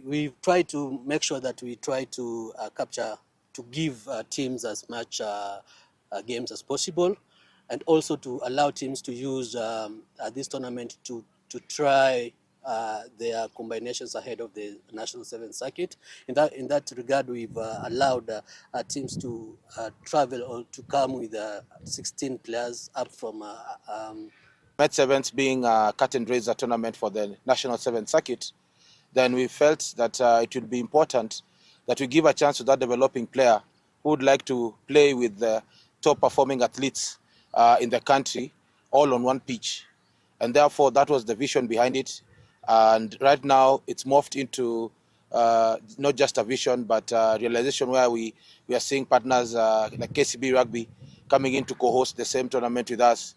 We try to make sure that we try to give teams as much games as possible, and also to allow teams to use this tournament to try their combinations ahead of the National Seven Circuit. In that regard, we've allowed teams to travel or to come with 16 players up from Met Sevens being a cut and razor tournament for the National Seven Circuit, then we felt that it would be important that we give a chance to that developing player who would like to play with the top performing athletes in the country all on one pitch. And therefore, that was the vision behind it. And right now, it's morphed into not just a vision, but a realization where we are seeing partners like KCB Rugby coming in to co-host the same tournament with us.